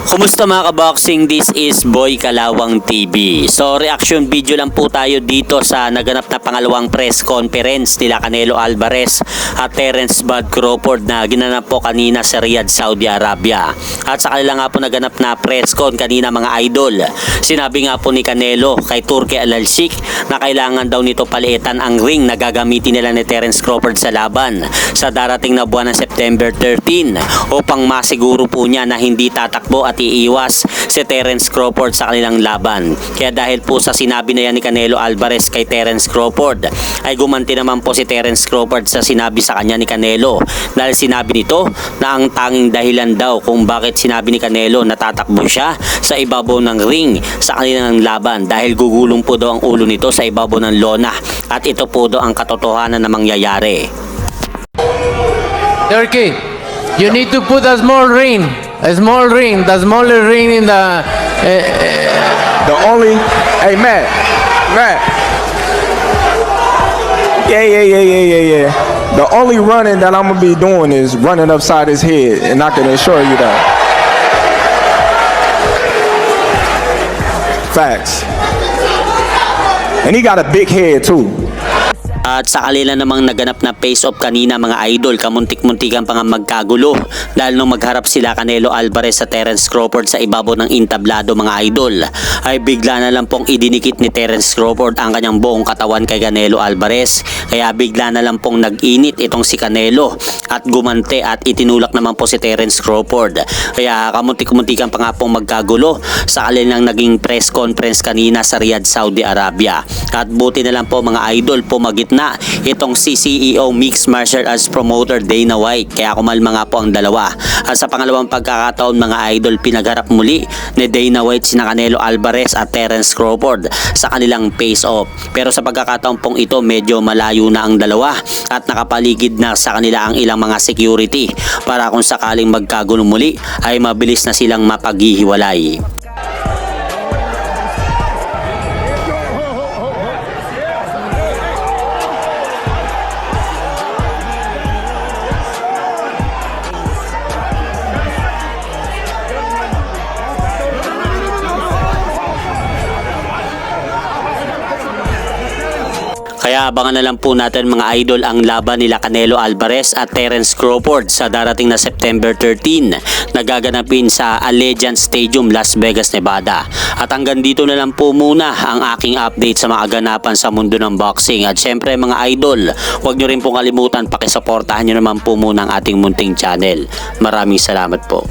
Kumusta mga kaboxing? This is Boy Kalawang TV. So reaction video lang po tayo dito sa naganap na pangalawang press conference nila Canelo Alvarez at Terence Bud Crawford na ginanap po kanina sa Riyadh, Saudi Arabia. At sa kanila nga po naganap na press con kanina mga idol. Sinabi nga po ni Canelo kay Turki Al-Sheikh na kailangan daw nito paliitan ang ring na gagamitin nila ni Terence Crawford sa laban sa darating na buwan ng September 13 upang masiguro po niya na hindi tatakbo at iiwas si Terence Crawford sa kanilang laban. Kaya dahil po sa sinabi na yan ni Canelo Alvarez kay Terence Crawford, ay gumanti naman po si Terence Crawford sa sinabi sa kanya ni Canelo, dahil sinabi nito na ang tanging dahilan daw kung bakit sinabi ni Canelo na tatakbo siya sa ibabaw ng ring sa kanilang laban dahil gugulong po daw ang ulo nito sa ibabaw ng lona, at ito po daw ang katotohanan na mangyayari. Turkey, you need to put a small ring, the smaller ring in the. The only, hey Matt. Yeah. The only running that I'm gonna be doing is running upside his head, and I can assure you that. Facts. And he got a big head too. At sa kanila namang naganap na face-off kanina mga idol, kamuntik-muntikan pa nga magkagulo dahil nung magharap sila Canelo Alvarez sa Terence Crawford sa ibabaw ng intablado mga idol, ay bigla na lang pong idinikit ni Terence Crawford ang kanyang buong katawan kay Canelo Alvarez. Kaya bigla na lang pong nag-init itong si Canelo at gumante at itinulak naman po si Terence Crawford. Kaya kamuntik-muntikan pa nga pong magkagulo sa kanilang naging press conference kanina sa Riyadh, Saudi Arabia. At buti na lang po mga idol, pumagit na itong si CEO Mixed Martial Arts Promoter Dana White, kaya kumalma nga po ang dalawa. At sa pangalawang pagkakataon mga idol, pinagharap muli ni Dana White sina Canelo Alvarez at Terence Crawford sa kanilang face-off. Pero sa pagkakataon pong ito, medyo malayo na ang dalawa at nakapaligid na sa kanila ang ilang mga security para kung sakaling magkagulo muli ay mabilis na silang mapaghihiwalay. Kaya abangan na lang po natin mga idol ang laban nila Canelo Alvarez at Terence Crawford sa darating na September 13 na gaganapin sa Allegiant Stadium, Las Vegas, Nevada. At hanggang dito na lang po muna ang aking update sa mga ganapan sa mundo ng boxing. At syempre mga idol, huwag nyo rin pong kalimutan pakisuportahan nyo naman po muna ang ating munting channel. Maraming salamat po.